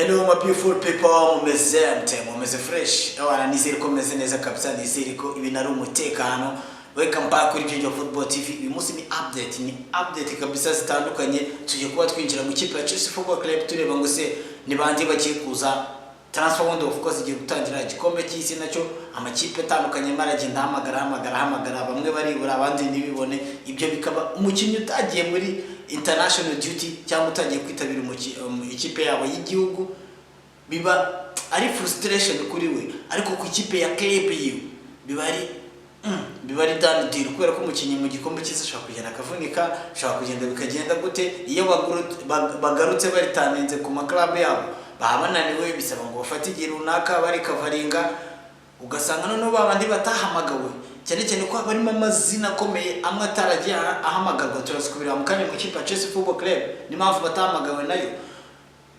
Hello my beautiful people, mumeze fresh. Awana nizere ko meze neza kabisa, nizere ko ibintu ari umutekano. Welcome back kuri Ginger Football TV. Uyu munsi ni update kabisa zitandukanye. Tuje kuba twinjira mu kipe ya Chelsea Football Club tureba ngo se ni bandi bagiye kuza. Transfer window of course igiye gutangira igikombe cy'isi nacyo amakipe atandukanye maragenda hamagara bamwe baribura abandi ntibibone. Ibyo bikaba umukinnyi utagiye muri international duty cyangwa utagiye kwitabira ikipe yabo y'igihugu, biba ari frustration kuri we, ariko ku ikipe ya club yiwe biba ari done deal, kubera ko umukinnyi mu gikombe cy'isi ashobora kugenda akavunika, ashobora kugenda bikagenda gute. Iyo bagarutse baritanenze ku maklub yabo babananiwe, bisaba ngo bafate igihe runaka bari kavaringa, ugasanga noneho babandi batahamagawe cyane ko barimo amazina akomeye amwe ataragiye ahamagarwa. Turasubira mu kanya mu kipe ya Chelsea Football Club, ni mpamvu batahamagawe nayo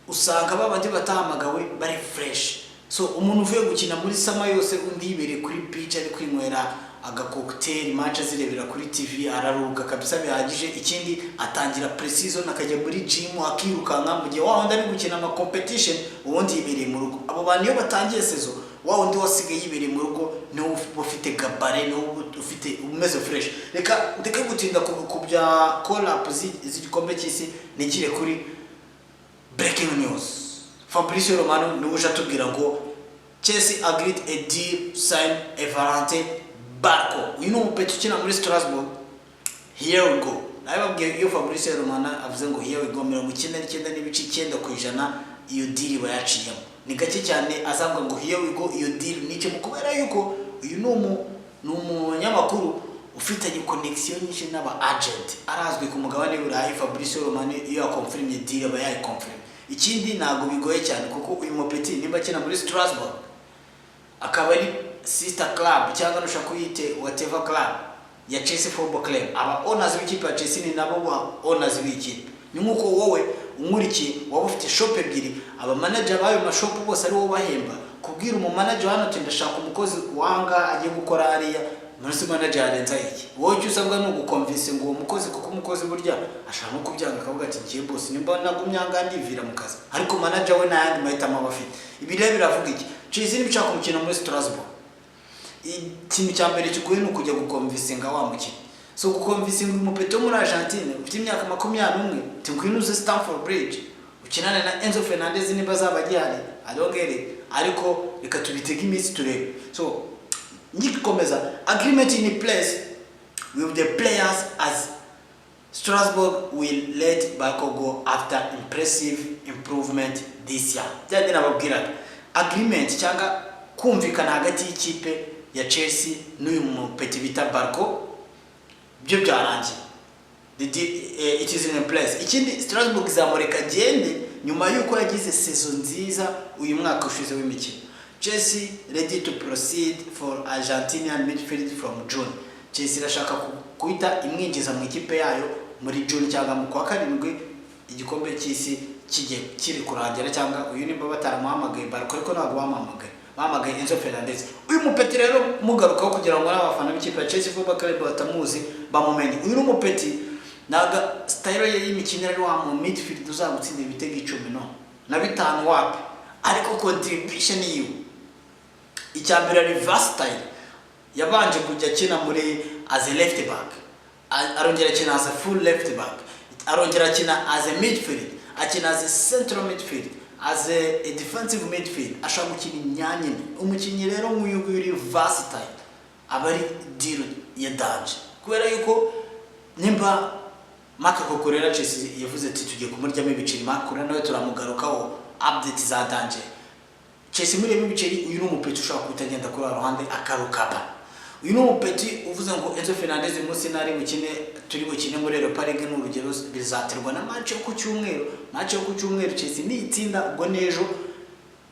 usanga babandi batahamagawe bari fresh. So umuntu uvuye gukina muri sama yose undi yibere kuri pitch ari kwinywera aga cocktail, match zirebera kuri TV, araruka kabisa bihagije. Ikindi atangira pre-season akajya muri gym akirukanka mu gihe wahonda ari gukina ama competition, ubundi yibereye mu rugo. Abo bantu iyo batangiye season wawundi wasigaye yibereye mu rugo ni ufite gabare, ni ufite umeze fresh. Reka ndeke gutinda ku bya call up z'igikombe cy'isi, nikire kuri breaking news. Fabrizio Romano ni uje atubwira ngo Chelsea agreed a deal to sign Evarante Barco. Uyu ni umupeti ukina muri Strasbourg. Here we go. Nababwiye iyo Fabrizio Romano avuze ngo here we go 99.9% iyo deal bayaciyemo. Ni gake cyane azavuga ngo here we go iyo deal nice, mukubera yuko uyu ni umunyamakuru ufitanye connection nyinshi n'aba agent, arazwi ku mugabane w'Uburayi. Fabrizio Romano iyo akonfirmye deal aba yayikonfirm. Ikindi ntago bigoye cyane kuko uyu mupeti nimba akina muri Strasbourg akaba ari sister club cyangwa nushaka kuyite whatever club ya Chelsea Football Club, aba owners w'ikipe ya Chelsea ni nabo ba owners w'ikipe. Ni nkuko wowe umurikiye waba ufite shop ebyiri, aba manager bayo mashop bose ari wo bahemba, kubwira umu manager hano ati ndashaka umukozi wanga agiye gukora hariya, muri manager arenza iki. Wowe cyo usabwa no gukonvince ngo uwo mukozi, kuko umukozi burya ashaka no kubyanga akavuga ati ngiye boss nimba nagumyanga ndivira mu kazi, ariko manager we nayandi mahitamo abafite. Ibi rero biravuga iki? Chelsea nibishaka kumukina muri Strasbourg, ikintu cya mbere kigoye no kujya gukonvincinga wa mukino. So gukonvincinga umupeti wo muri Argentine ufite imyaka 21 tingwinuze Stamford Bridge ukinana na Enzo Fernandez niba zabagihari adongere, ariko reka tubitege iminsi turebe. So nikomeza agreement in place with the players as Strasbourg will let Barco go after impressive improvement this year. Jadi nababwira agreement cyangwa kumvikana hagati y'ikipe ya Chelsea n'uyu mupeti bita Barco byo byarangiye. It is in place. Ikindi Strasbourg izamureka gende nyuma yuko yagize season nziza uyu mwaka ushize w'imikino. Chelsea ready to proceed for Argentinian midfield from June. Chelsea irashaka kuita imwinjiza mu ikipe yayo muri June cyangwa mu kwa karindwi igikombe cy'isi kiri kurangira, cyangwa uyu nimba bataramuhamagaye Barco ariko ntabwo bahamagaye Enzo Fernandez. Uyu mupeti rero mugarukaho kugira ngo n'abafana b'ikipe ya Chelsea Football Club batamuzi bamumenye. Uyu ni umupeti naga style ye y'imikino ari wa mu midfield uzagutsinda ibitego 10 na 5 wapi, ariko contribution yiwe icyambere ari versatile. Yabanje kujya kina muri as a left back, arongera kina as a full left back, arongera kina as a midfield, akina as a central midfield, as a defensive midfield, ashaka gukina imyanya. Umukinnyi rero nk'uyu uri versatile abari deal ya danger, kubera yuko nimba Marco Cucurella Chelsea yavuze ati tugiye kumuryamo ibiceri. Marco nawe turamugarukaho update za danger. Chelsea muri ibiceri, uyu ni umupeti ushaka kutagenda kuri ruhande akarukaba. Uyu ni umupeti uvuze ngo Enzo Fernandez munsi nari mukine turi gukine muri Europa League n'urugero bizaterwa na match yo ku cyumweru. Match yo ku cyumweru Chelsea ni itsinda ubwo nejo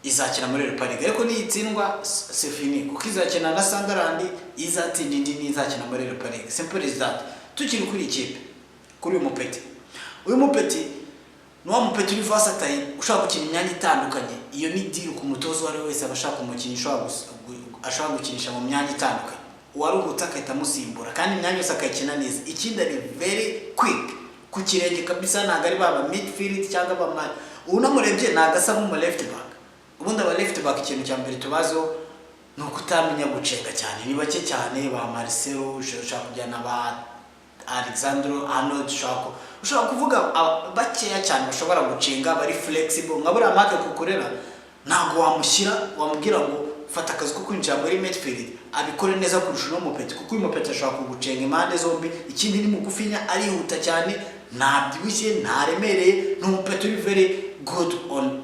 izakina muri Europa League, ariko ni itsindwa c'est fini kuko izakina na Sunderland, izatsinda indi ni izakina muri Europa League. Simple as that. Tukiri kuri ikipe kuri uyu mupeti. Uyu mupeti no mupeti uri versatile ushaka gukina imyanya itandukanye. Iyo ni deal ku mutozo wari wese abashaka umukinisha ashaka gukinisha mu myanya itandukanye. Uwaruguta akahita musimbura kandi imyanya yose akayikina neza. Ikindi ari very quick ku kirenge kabisa, ntago ari baba midfield cyangwa baba unamurebye nagasa nk'umu left back. Ubundi aba left back ikintu cya mbere tubazo no kutamenya gucenga cyane, ni bake cyane ba Marcelo ushaka kujyana ba Alexandro Arnold ushaka kuvuga bakeya cyane bashobora gucenga bari flexible nkabura Marc Cucurella ntago wamushyira wamubwira ngo fata akazi ko kwinjira muri midfield abikore neza kurusha no mupeti, kuko uyu mupeti ashaka kugucenga impande zombi. Ikindi ni mugufinya arihuta cyane, ntabyibushye ntaremereye, n'umupeti uri very good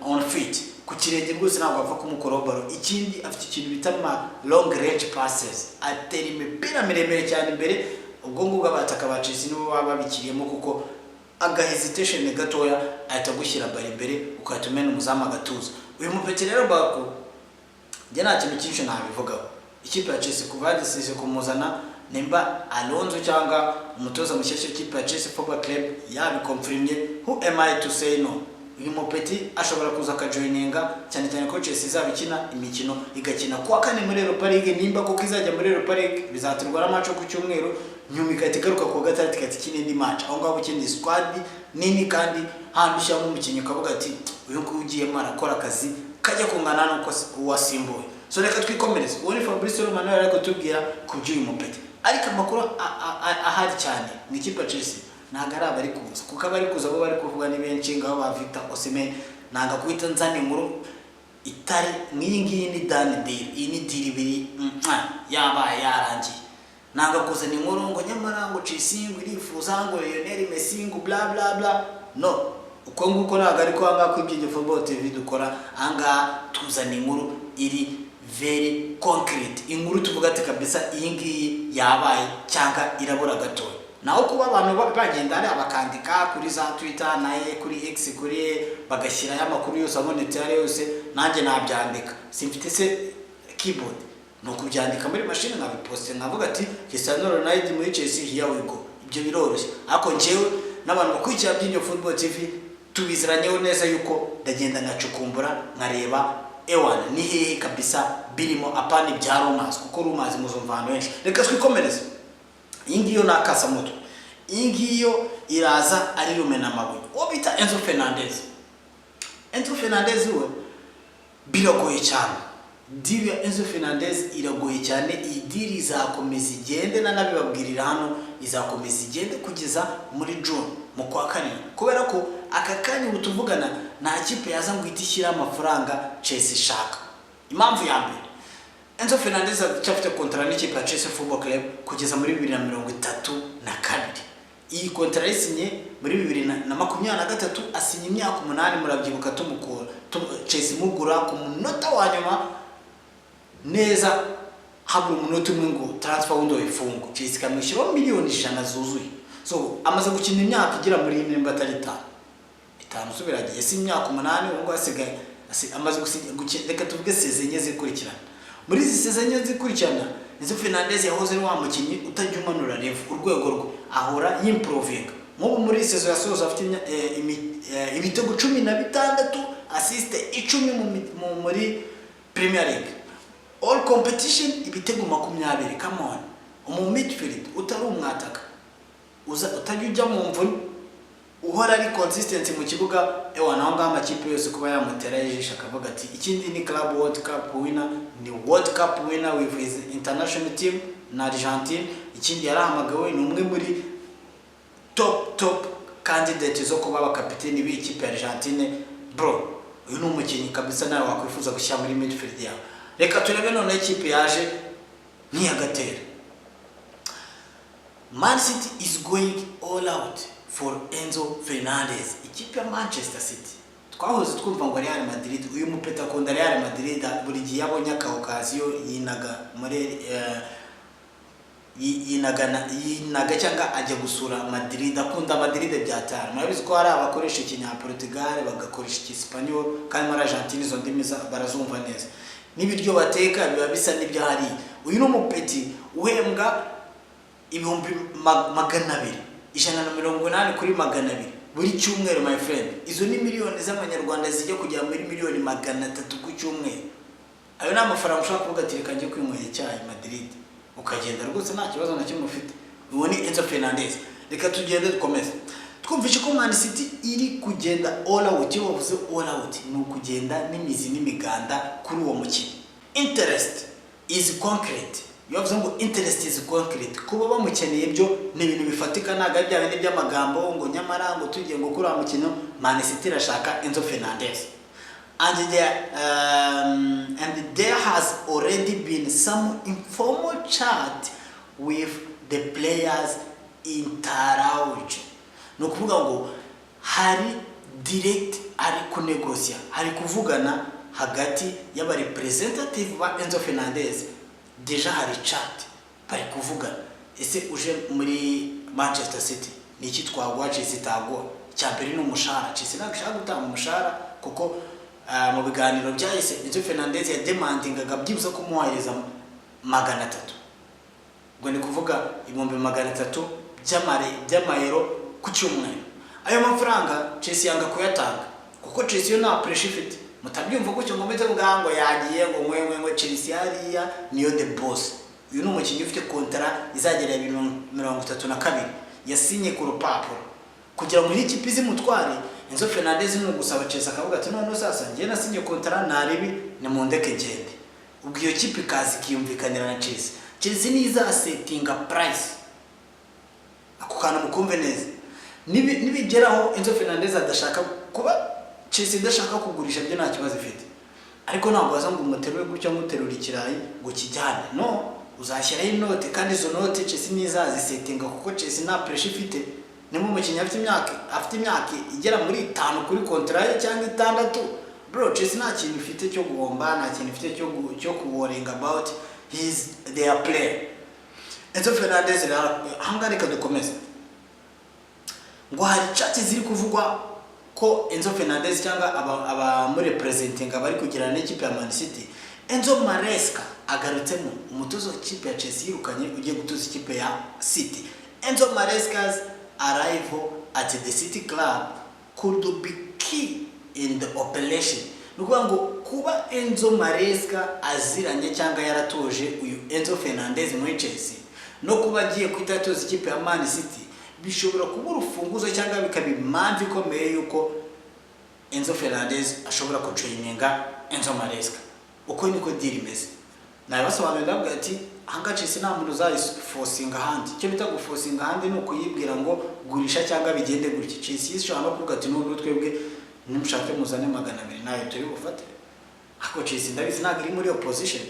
on feet ku kirenge rwose ntabwo apfa kumukora baro. Ikindi afite ikintu bita ma long range passes, atera imipira miremire cyane imbere. Ubwo ngubwo abataka ba Chelsea nibo baba babikiriyemo, kuko aga hesitation gatoya ahita gushyira bari imbere ukatumena umuzamu agatuza. Uyu mupeti rero bako njye nta kintu cyinshi nabivugaho. Ikipe ya Chelsea kuva yadisize kumuzana nimba Alonso cyangwa umutoza mushyashya w'ikipe ya Chelsea Football Club yabikonfirmye, who am I to say no? Uyu mupeti ashobora kuza akajoininga, cyane cyane ko Chelsea izabikina imikino igakina kuwa kane muri Europa League. Nimba kuko izajya muri Europa League bizaturwa na match ku cyumweru, nyuma igahita igaruka kuwa gatandatu ikakina indi match. Aho ngaho ukindi squad nini kandi handi ushyiramo umukinnyi ukavuga ati uyu nguyu ugiyemo arakora akazi kajya kungana nuko uwasimbuye. So reka twikomereze. Uwo ni Fabrizio Romano ari kutubwira ku by'uyu mupeti, ariko amakuru ahari cyane mu ikipe ya Chelsea ntago ari abari kuza, kuko abari kuza bo bari kuvuga ni benshi ngaho ba Victor Osimhen. Nanga kuhita nzana inkuru itari nk'iyi ni done deal, iyi ni deal biri yabaye yarangiye. Nanga kuzana inkuru ngo nyamara ngo Chelsea ngo irifuza ngo Lionel Messi ngo bla bla bla. No, uko nguko ntago ari ko anga kwibye Football TV dukora. Anga tuzana inkuru iri very concrete, inkuru tuvuga ati kabisa iyi ngiyi yabaye cyangwa irabura gatoya. Naho kuba abantu bagenda ari abakandika kuri za Twitter naye kuri X kuri bagashyira y'amakuru yose abonetse ari yose, nanjye nabyandika. Simfite se keyboard no kubyandika muri machine nkabiposte nkavuga ati Cristiano Ronaldo muri Chelsea here we go. Ibyo biroroshye, ariko njyewe n'abantu bakurikira by'inyo Football TV tubiziranyeho neza yuko ndagenda ngacukumbura nkareba ewana ni hehe kabisa birimo apani bya Rumors, kuko Rumors muzumva hano henshi. Reka twikomereze. Iyi ngiyo nakasa moto, iyi ngiyo iraza ari rumena amabuye, uwo bita Enzo Fernandez. Enzo Fernandez we biragoye cyane, deal ya Enzo Fernandez iragoye cyane. Iyi deal izakomeza igende, nanabibabwirira hano, izakomeza igende kugeza muri June mu kwa karindwi, kubera ko aka kanya ubutuvugana nta kipe yaza ngo itishyira amafaranga Chelsea ishaka. Impamvu ya mbere, Enzo Fernandez afite contrat n'ikipe ya Chelsea Football Club kugeza muri 2032. Iyi contrat isinye muri 2023, asinye imyaka 8. Murabyibuka tumukora Chelsea mugura ku munota wa nyuma neza, habura umunota umwe ngo transfer window ifungo. Chelsea kamwishyura miliyoni 100 zuzuye. So amaze gukina imyaka igira muri 45 usubiragiye, si imyaka 8 ngo asigaye amaze gukina. Reka tuvuge sezenye zikurikirana. Muri izi sezenye zikurikirana Enzo Fernandez yahoze ari wa mukinnyi utajya umanura level urwego rwe, ahora yimprovinga. Nk'ubu muri sezo yasoza afite ibitego 16, assist 10 muri Premier League, all competition ibitego 20. Come on, umu midfield utari umwataka utajya ujya mu mvune, uhora ari consistent mu kibuga. Ewa naho ngaho amakipe yose kuba yamutera ijisho akavuga ati ikindi ni Club World Cup winner, ni World Cup winner with his international team na Argentine. Ikindi yarahamagawe ni umwe muri top candidate zo kuba abakapiteni b'ikipe ya Argentine. Bro, uyu ni umukinnyi kabisa nawe wakwifuza gushyira muri midfield yawe. Reka turebe none ikipe yaje ntiyagatera. Man City is going all out for Enzo Fernandez. Ikipe ya Manchester City twahoze twumva ngo Real Madrid, uyu mupeta akunda Real Madrid, buri gihe yabonye akaokasiyo yinaga muri yinaga cyangwa ajya gusura Madrid. Akunda Madrid byatara. Murabizi ko hari abakoresha ikinya Portugal bagakoresha ikispanyol, kandi muri Argentine izo ndimi barazumva neza. N'ibiryo bateka biba bisa n'ibyahari. Uyu no mupeti uhembwa ibihumbi 200, 180 kuri 200 buri cyumweru my friend. Izo ni miliyoni z'amanyarwanda zijya kujya muri miliyoni 300 ku cyumweru. Ayo ni amafaranga ushaka kuvuga ati reka njye kwinywera icyayi Madrid ukagenda rwose nta kibazo na kimwe ufite. Uwo ni Enzo Fernandez. Reka tugende dukomeze. twumvise ko Man City iri kugenda all out. Iyo bavuze all out ni ukugenda n'imizi n'imiganda kuri uwo mukino. Interest is concrete. Iyo bavuze ngo interest is concrete, kuba bamukeneye byo ni ibintu bifatika, ntago ari bya bindi by'amagambo ngo nyamara ngo tugiye ngo kuri uwo mukino Man City irashaka Enzo Fernandez. And there has already been some informal chat with the players in Tarauj. No kuvuga ngo hari direct ari kunegosia, hari kuvugana hagati y'aba representative ba Enzo Fernandez. Deja hari chat bari kuvugana, ese uje muri Manchester City ni iki twagwa Chelsea tagwa. Cyambere ni umushahara, Chelsea nagashaka gutanga umushahara kuko mu biganiro byahise Enzo Fernandez ya demandingaga byibuze kumuhereza 300. Ngo ni kuvuga 300 by'amayero ku cyumweru. Ayo mafaranga Chelsea yanga kuyatanga kuko Chelsea yo nta pressure ifite. Mutabyumva gutyo ngo meze bwango yagiye ngo ngo Chelsea hariya niyo the boss. Uyu ni umukinnyi ufite contrat izagera 32 yasinye ku rupapuro kugira ngo ikipe izimutware. Enzo Fernandez ni gusaba Chelsea akavuga ati none sasa ngiye nasinye contrat naribi ni mundeke ngende. Ubwo iyo kipe kazi kiyumvikanira na Chelsea. Chelsea niza setting a price. Ako kana mukumve neza. Nibigeraho Enzo Fernandez adashaka kuba Chelsea idashaka kugurisha byo nta kibazo ifite. Ariko ntabwo waza ngo umuterure gutyo nguterura ikirayi ngo kijyane. No, uzashyiraho inote kandi izo note Chelsea niza zisetinga kuko Chelsea nta pressure ifite. Nimo umukinnyi afite imyaka igera muri 5 kuri contrat cyangwa 6. Bro, Chelsea nta kintu ifite cyo guhomba, nta kintu ifite cyo kuworrying about. He's their player. Enzo Fernandez hangarika dukomeza. Ngo hari chat ziri kuvugwa ko Enzo Fernandez cyangwa aba muri representing abari kugirana n'ikipe ya Man City. Enzo Maresca agarutsemo umutozo w'ikipe ya Chelsea yirukanye ugiye gutoza ikipe ya City. Enzo Maresca's arrival at the City club could be key in the operation. Nukuvuga ngo kuba Enzo Maresca aziranye cyangwa yaratoje uyu Enzo Fernandez muri Chelsea no kuba agiye kwitatoza ikipe ya Man City bishobora kuba urufunguzo cyangwa bikaba impamvu ikomeye yuko Enzo Fernandez ashobora kujoininga Enzo Maresca. Uko niko deal imeze. Nabasobanurira bwa ati hanga Chelsea nta muntu uzayiforcinga handi. Cyo bita guforcinga handi ni ukuyibwira ngo gurisha cyangwa bigende gutya. Chelsea ishobora kuvuga ati n'ubu twebwe nimushake muzane 200 nayo turi bufate. Ako Chelsea ndabizi ntabwo iri muri opposition.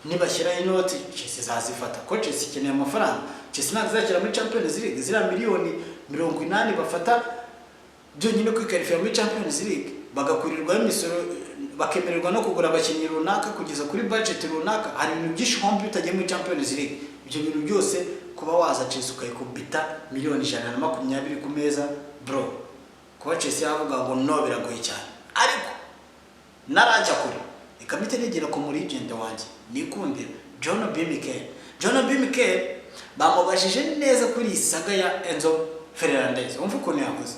Nibashyira inoti Chelsea zazifata. Ko Chelsea ikeneye amafaranga. Chelsea ntabwo izakira muri Champions League zira miliyoni 80 bafata byonyine kwikarifira muri Champions League bagakurirwa imisoro bakemererwa no kugura abakinnyi runaka kugeza kuri budget runaka. Hari ibintu byinshi hombi utagiye muri Champions League. Ibyo bintu byose kuba waza Chelsea ukayikubita miliyoni 120 ku meza bro. Kuba Chelsea yavuga ngo no biragoye cyane. Ariko narajya kuri ikamite negera ko muri agent wanjye nikundira John B. Mikel. John B. Mikel bamubajije neza kuri saga ya Enzo Fernandez. Umva ukuntu yavuze.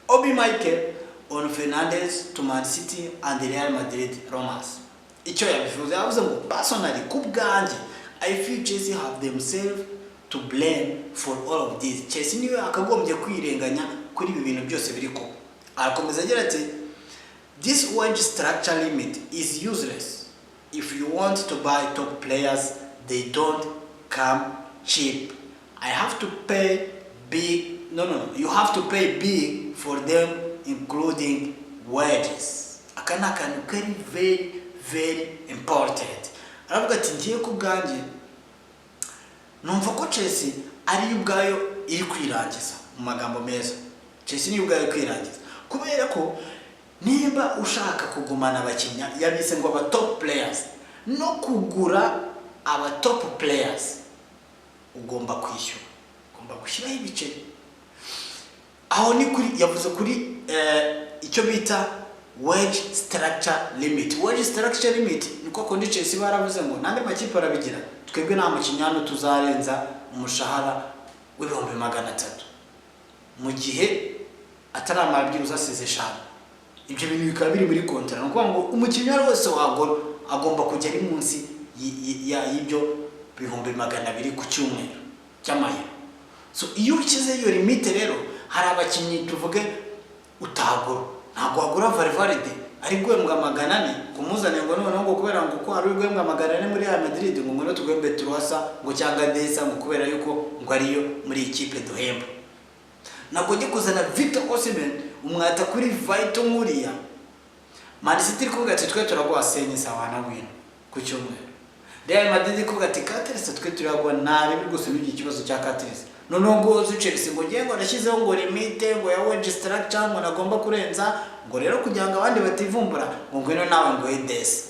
Obi Mikel on Fernandez to Man City and the Real Madrid romance. Icyo yabivuze yavuze ngo personally kubwanjye I feel Chelsea have themselves to blame for all of this. Chelsea niwe akagombye kwirenganya kuri ibi bintu byose biri ko. Arakomeza agira ati this wage structure limit is useless. If you want to buy top players, they don't come cheap. I have to pay big. No. You have to pay big for them, including wages. Akana kantu kari very important. Aravuga ati ngiye ku bwanjye numva ko Chelsea ari ubwayo iri kwirangiza mu magambo meza. Chelsea ni ubwayo kwirangiza kubera ko niba ushaka kugumana abakinya yabise ngo aba top players no kugura aba top players ugomba kwishyura, ugomba gushyiraho ibiceri. Aho ni kuri yavuze kuri icyo bita wage structure limit. Wage structure limit niko kondi Chelsea baravuze ngo nande makipe arabigira, twebwe nta mukinyano tuzarenza umushahara w'ibihumbi 300 mu gihe ataramara uzasize 5. Ibyo bintu bikaba biri muri contract. Nuko ngo umukinnyi wese wagora agomba kujya ari munsi y'ibyo bihumbi 200 ku cyumweru cy'amahera. So iyo ukize iyo limit rero hari abakinnyi tuvuge utagura, ntabwo wagura Valverde ari guhembwa 400 kumuzanira ngo noneho ngo kubera ngo ko ari guhembwa 400 muri Real Madrid ngo ngwino tugwembe Truasa ngo cyangwa Deza ngo kubera yuko ngo ariyo muri ikipe duhemba. Ntabwo njye kuzana Victor Osimhen umwata kuri Vito Muriya. Man City kuvuga ati twe turagwa senye sawa na wino ku cyumweru. Real Madrid kuvuga ati Caceres twe turagwa nabi rwose n'iki kibazo cya Caceres. Noneho ngo Chelsea ngo ngiye ngo nashyizeho ngo limite ngo ya wage structure ngo nagomba kurenza ngo rero kugira ngo abandi bativumbura ngo ngwino nawe ngo Edes.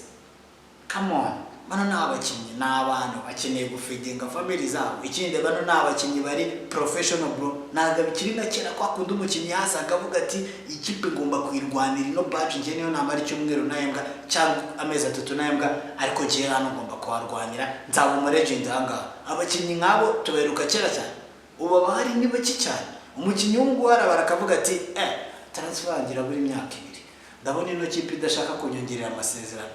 Come on, bano n'abakinnyi n'abantu bakeneye gufeedinga family zabo. Ikindi bano n'abakinnyi bari professional bro, naga bikiri na kera kwa kundi umukinnyi yasaga avuga ati ikipe ngomba kwirwanira no badge ngiye niyo namara icyumweru nahembwa cyangwa amezi 3 nahembwa, ariko gihe hano ngomba kuharwanira nzaba mu legend hanga. Abakinnyi nkabo tuberuka kera cyane, ubu bahari ni baki cyane. Umukinnyi w'ungwara barakavuga ati transfer ngira buri myaka 2, ndabona ino kipe idashaka kunyongerera amasezerano,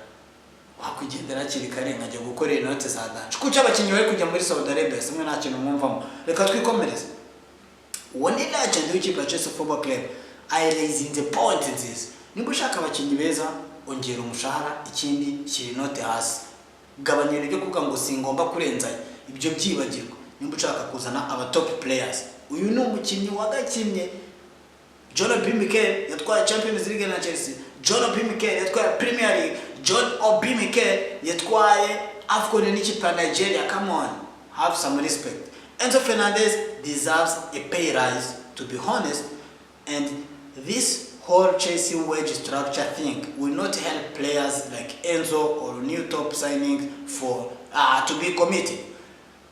wakugendera kiri kare nkajya gukora inote za dance. Kuki abakinnyi bari kujya muri Saudi Arabia simwe nta kintu mwumvamo? Reka twikomereze. Wani legend w'ikipe ya Chelsea Football Club I raising the point is niba ushaka abakinnyi beza ongera umushahara, ikindi shyira inote hasi, gabanya ibyo kuvuga ngo singomba kurenza ibyo byibagirwa. Nimba ushaka kuzana aba top players, uyu ni umukinnyi wagakinnye. John Obi Mikel yatwaye Champions League na Chelsea, John Obi Mikel yatwaye Premier League, John Obi Mikel yatwaye AFCON n'ikipe ya Nigeria. Come on, have some respect. Enzo Fernandez deserves a pay rise, to be honest, and this whole Chelsea wage structure thing will not help players like Enzo or new top signing for to be committed.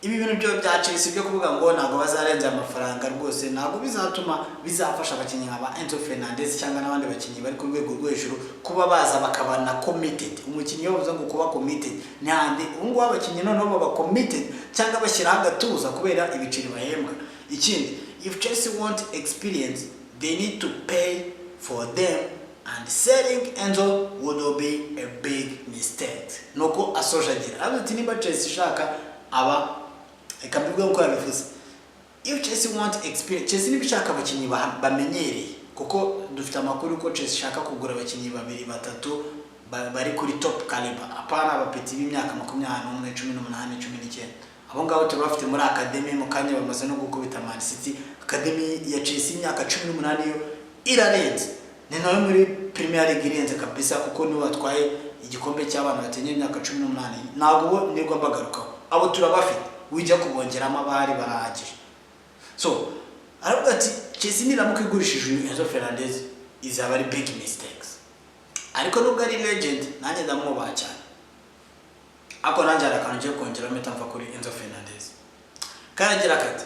Ibi bintu byo bya Chelsea byo kuvuga ngo ntago bazarenza amafaranga rwose ntago bizatuma bizafasha abakinnyi nk'aba Enzo Fernandez cyangwa n'abandi bakinnyi bari ku rwego rw'ejuru kuba baza bakabana committed. Umukinnyi wavuze ngo kuba committed n'andi ubungu abakinnyi noneho baba committed cyangwa bashyira agatuza kubera ibiciro bahembwa. Ikindi, if Chelsea want experience they need to pay for them, and selling Enzo would be a big mistake. Nuko asojagira ati niba Chelsea shaka aba ekabibwe uko yabivuze, if Chelsea want experience, Chelsea nibishaka abakinnyi bamenyereye kuko dufite amakuru ko Chelsea shaka kugura abakinnyi 2-3 bari kuri top caliber, apana abapeti b'imyaka 21, 18, 19. Abo ngabo turabafite muri academy mu kanya bamaze no gukubita Man City. Academy ya Chelsea imyaka 18 yo irarenze, ni nawe muri Premier League irenze kabisa kuko ni watwaye igikombe cy'abana batenye imyaka 18. Ntabwo nirwa mbagarukaho, abo turabafite wijya kubongeramo abari barahagije. So aravuga ati Chelsea niramuka igurishije Enzo Fernandez izaba ari big mistakes, ariko nubwo ari legend nanjye ndamwubaha cyane. Ako nanjye arakanuje kongera metamva kuri Enzo Fernandez karagira kati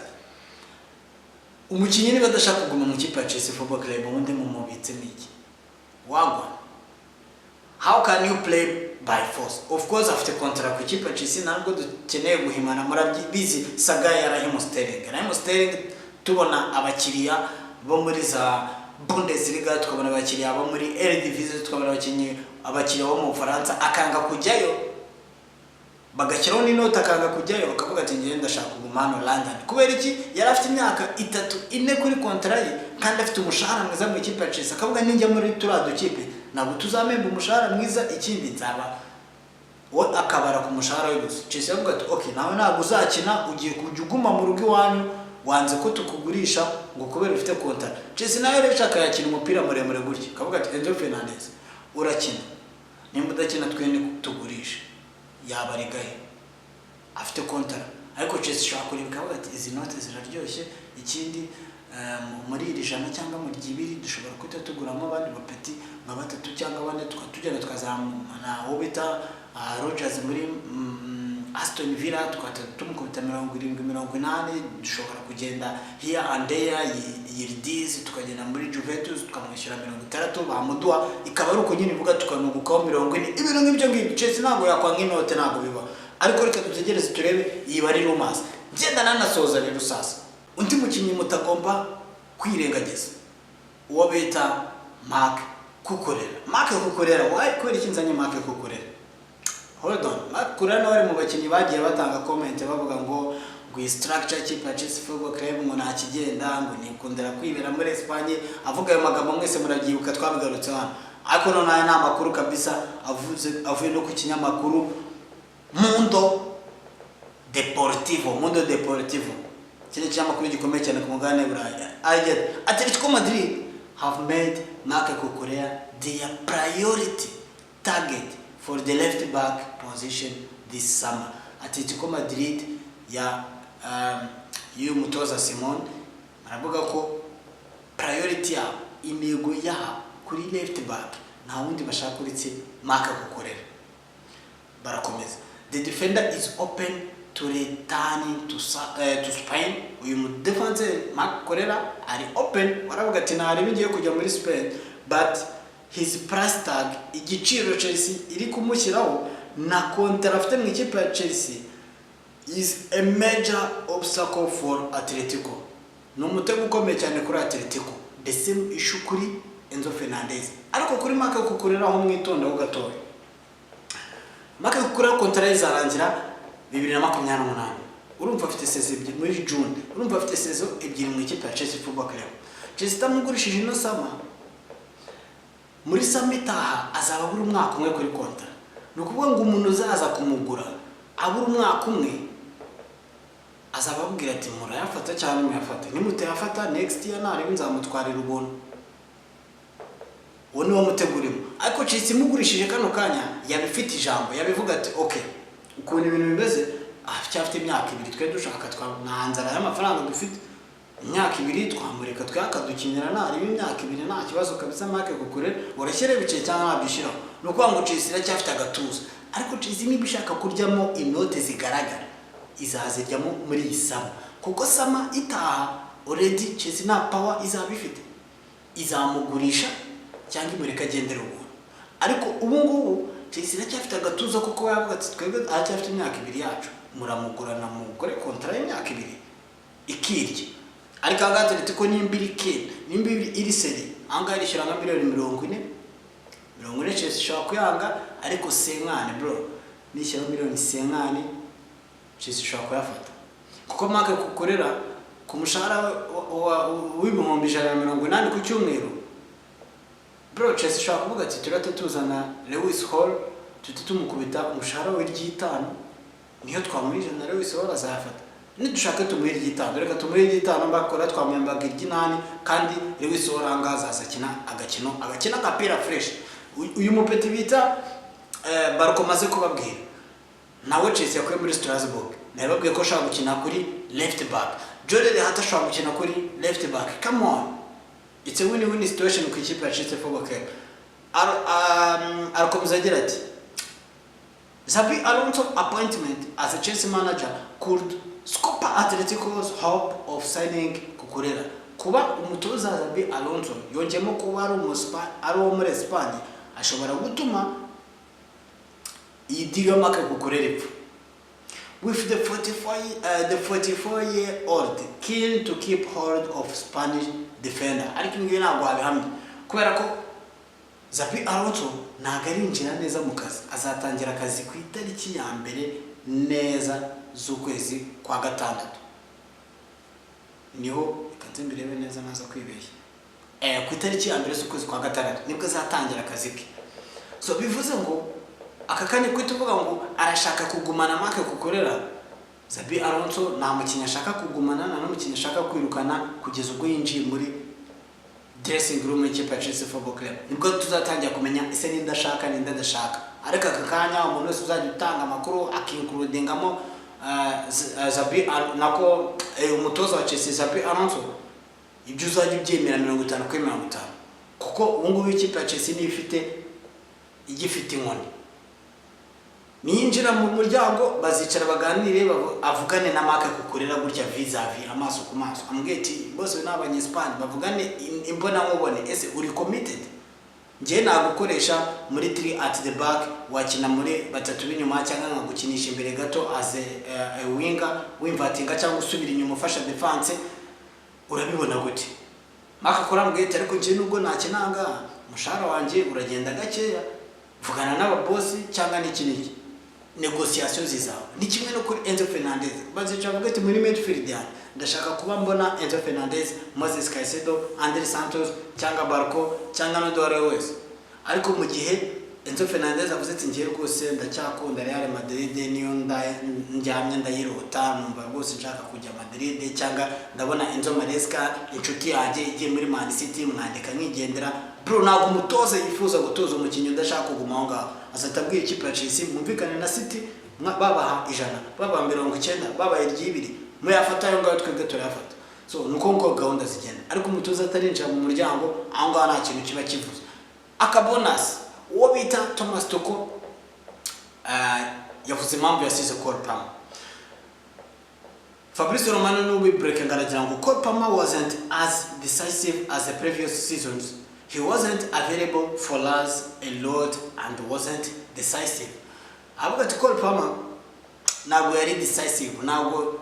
umukinnyi niba adashaka kuguma mu kipe ya Chelsea Football Club ubundi mu mubitse niki wagwa. How can you play by force? Of course afite contract ku kipe ya Chelsea ntabwo dukeneye guhimana murabizi. Saga yarahimo Sterling tubona abakiriya bo muri za Bundesliga, tukabona abakiriya bo muri Eredivisie, tukabona abakiriya bo mu Faransa akanga kujyayo, bagashyiraho n'inota akanga kujyayo, bakavuga ati ngiye ndashaka kuguma hano London. Kubera iki? Yari afite imyaka 3-4 kuri contract ye kandi afite umushahara mwiza mu kipe ya Chelsea. Akavuga ninjya muri turado kipe ntabwo tuzamemba umushahara mwiza, ikindi nzaba we akabara ku mushahara we gusa. Chelsea yavuga ati okay nawe ntabwo uzakina, ugiye kujuguma mu rugo iwanyu, wanze ko tukugurisha ngo kubera ufite contract. Chelsea nawe rero shaka yakina umupira muremure gutya, akavuga ati Enzo Fernandez urakina, nimba udakina twene tugurisha yaba ari gahe afite contract. Ariko Chelsea shaka kuri bikavuga ati izi note ziraryoshye, ikindi muri iri jana cyangwa mu ryibiri dushobora kwita tuguramo abandi bapeti nka 3 cyangwa 4 tukatugenda tukazamana aho bita Rodgers muri Aston Villa tukatumukubita 70-80. Dushobora kugenda here and there Yildiz tukagenda muri Juventus tukamwishyura 60 bamuduha, ikaba ari uko nyine ivuga tukanugukaho 40. Ibintu nk'ibyo ngibyo Chelsea ntabwo yakwanga inote, ntabwo biba. Ariko reka tutegereze turebe yiba ari rumaze. Genda nanasoza rero sasa undi mukinnyi mutagomba kwirengagiza uwo bita Marc Cucurella. Why kweri kinzanye Marc Cucurella? Hold on, Marc Cucurella nawe mu bakinnyi bagiye batanga comment bavuga ngo ngo structure y'ikipe ya Chelsea Football Club ngo ntakigenda ngo nikundira kwibera muri Espagne, avuga ayo magambo mwese murabyibuka twabigarutse hano. Ariko none aya nta makuru kabisa avuye no ku kinyamakuru Mundo Deportivo. Kile kinyamakuru gikomeye cyane ku mugabane Burayi. Atletico Madrid have made Marc Cucurella their priority target for the left back position this summer. Atletico Madrid ya y'umutoza Simon aravuga ko priority ya imigo ya kuri left back nta wundi bashaka uretse Marc Cucurella. Barakomeza. The defender is open to return to Spain. Uyu defense Marc Cucurella ari open, baravuga ati ntarebe ngiye kujya muri Spain, but his price tag igiciro Chelsea iri kumushyiraho na contract afite mu ikipe ya Chelsea is a major obstacle for Atletico. No mutego ukomeye cyane kuri Atletico. The same issue kuri Enzo Fernandez. Ariko kuri Marc Cucurella ho mwitonda ho gatoya. Marc Cucurella contract izarangira 2028. Urumva afite season ebyiri muri June. Urumva afite season ebyiri mu ikipe ya Chelsea Football Club. Chelsea tamugurishije no sama. Muri samitaha azaba buri umwaka umwe kuri contract. Nukuvuga ngo umuntu uzaza kumugura abura umwaka umwe azaba abwira ati murayafata cyane muyafata, nimutayafata next year nari nzamutwarira ubuntu. Uwo ni wo mutegurimo. Ariko Chelsea mugurishije kano kanya yabifite ijambo, yabivuga ati okay ukuntu ibintu bimeze cyafite imyaka 2 twe dushaka twananzara y'amafaranga dufite imyaka 2 twamureka twakadukinira nari imyaka 2 nta kibazo kabisa Marc Cucurella urashyire bice cyangwa nabishiraho. Nuko ngo Chelsea cyafite agatuza, ariko Chelsea niba ishaka kuryamo inote zigaragara izazijyamo muri isama, kuko sama itaha already Chelsea na power izabifite, izamugurisha cyangwa imureka agendera ubuntu. Ariko ubu ngubu Chelsea cyafite agatuza kuko yavuga ati twebwe acyafite imyaka 2 yacu muramugurana mugore contract y'imyaka 2 ikirye. Ariko agati Atletico nimbiri iri seri anga irishyura nka miliyoni 40 Chelsea shaka kuyanga, ariko senkane bro nishyira miliyoni senkane Chelsea shaka kuyafata, kuko Marc Cucurella ku mushahara w'ibihumbi 180 ku cyumweru bro Chelsea shaka kuvuga ati turate tuzana Lewis Hall tutumukubita umushahara w'I5 niyo twamurije na Lewis Hall azafata. Nidushaka tumuhira Ig5 reka tumuhira Ig5 mbakora twamwembaga Ig8 kandi Lewis Hall angaza azakina agakina kapira fresh. Uyu mupeti bita barukomaze kubabwira nawe Chelsea yakuye muri Strasbourg nababwiye ko shaka gukina kuri left back. Jordan hatashaka gukina kuri left back. Come on, it's a win-win situation ku ikipe ya Chelsea Football Club. Arakomeza agira ati Xabi Alonso's appointment as a Chelsea manager could scope Atletico's hope of signing Cucurella. Kuba umutoza Xabi Alonso yongemo kuba ari uwo muri Espagne ashobora gutuma iyi deal ya Marc Cucurella. With the 44-year-old keen to keep hold of Spanish defender. Ariko ngiye ntabwo abihamye kubera ko Xabi Alonso ntabwo arinjira neza mu kazi. Azatangira akazi ku itariki ya mbere neza z'ukwezi kwa gatandatu. Niho ikanze mbirebe neza naza kwibeshya. Ku itariki ya mbere z'ukwezi kwa gatandatu nibwo azatangira akazi ke. So bivuze ngo aka kanya kwituvuga ngo arashaka kugumana Marc Cucurella. Xabi Alonso nta mukinnyi ashaka kugumana, nta n'umukinnyi ashaka kwirukana kugeza ubwo yinjiye muri dressing room y'ikipe ya Chelsea Football Club. Nibwo tuzatangira kumenya ese ni ndashaka ni ndadashaka. Ariko aka kanya umuntu wese uzajya utanga amakuru akincludingamo Xabi nako umutoza wa Chelsea Xabi Alonso ibyo uzajya ubyemera 50-50, kuko ubu ngubu ikipe ya Chelsea ni igifite inkoni. Ninjira mu muryango bazicara baganire avugane na Marc Cucurella gutya vis-a-vis amaso ku maso, ambwiye ati bose n'abanye Spain bavugane imbona nkubone ese uri committed. Ngiye nagukoresha muri 3 at the back, wakina muri batatu b'inyuma cyangwa ngagukinisha imbere gato as a winger wimvatinga cyangwa usubira inyuma ufasha defense. Urabibona gute? Marc Cucurella ambwiye ati ariko ngiye nubwo nakinanga umushahara wanjye uragenda gakeya, vugana n'ababosi cyangwa n'ikiniki. negotiation zizawe. Ni kimwe no kuri Enzo Fernandez bazica bavuga ati muri midfield yanjye ndashaka kuba mbona Enzo Fernandez, Moses Caicedo, Andre Santos cyangwa Barco cyangwa n'Odore wese. Ariko mu gihe Enzo Fernandez avuze ati ngiye rwose ndacyakunda Real Madrid, niyo njyamye ndayirota, numva rwose nshaka kujya Madrid, cyangwa ndabona Enzo Maresca inshuti yanjye igiye muri Man City mwandika nkigendera, bro ntabwo umutoza yifuza gutoza umukinnyi udashaka kuguma aho ngaho. Azatabwira ikipe ya Chelsea mwumvikane na City babaha 100 babaha 90 babaha 200 muyafata ayo ngaho twebwe turayafata. So nuko ngo gahunda zigenda, ariko umutoza atarinjira mu muryango aho ngaho nta kintu kiba kivuze. Akabonus uwo bita Thomas Tuchel yavuze impamvu yasize Cole Palmer. Fabrizio Romano n'ubi breaking aragira ngo Cole Palmer wasn't as decisive as the previous seasons. He wasn't available for us a lot and wasn't decisive. Avuga ati Cole Palmer ntabwo yari decisive, ntabwo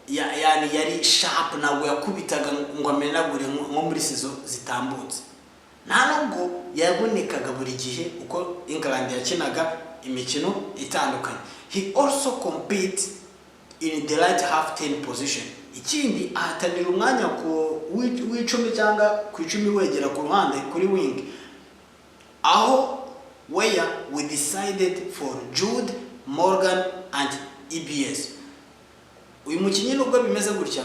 yani yari sharp, ntabwo yakubitaga ngo amenagure nko muri season zitambutse. Nta nubwo yabonekaga buri gihe uko England yakinaga imikino itandukanye. He also compete in the right half 10 position. Ikindi ahatanira umwanya ku w'icumi cyangwa ku 10 wegera ku ruhande kuri wing, aho where we decided for Jude, Morgan and EBS. Uyu mukinnyi nubwo bimeze gutya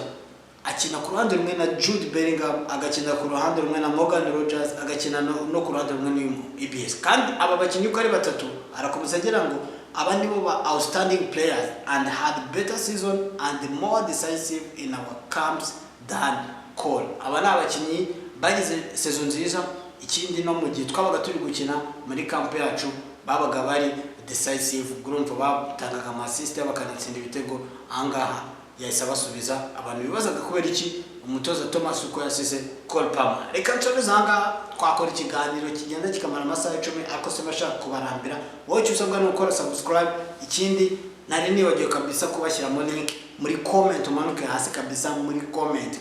akina ku ruhande rumwe na Jude Bellingham, agakina ku ruhande rumwe na Morgan Rogers, agakina no ku ruhande rumwe na EBS. Kandi aba bakinnyi uko ari batatu arakomeza agira ngo aba nibo ba outstanding players and had better season and more decisive in our camps than Cole. Aba ni abakinnyi bagize season nziza, ikindi no mu gihe twabaga turi gukina muri camp yacu babaga bari decisive, urumva batangaga assist bakanatsinda ibitego. Ahangaha yahise basubiza abantu bibazaga kubera iki umutoza Thomas uko yasize Cole Palmer. Reka nsoze ahangaha twakora ikiganiro kigenda kikamara amasaha 10 ariko se bashaka kubarambira. Wowe icyo usabwa ni ukora subscribe. Ikindi nari nibagiye kabisa kubashyiramo link muri comment, umanuke hasi kabisa muri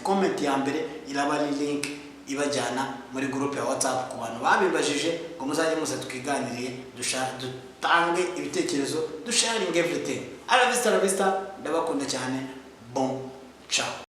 comment ya mbere iraba ari link ibajyana muri group ya WhatsApp ku bantu babibajije ngo muzajye musa tukiganiriye dutange ibitekerezo, sharing everything. Aravista ndabakunda cyane. Bon, ciao.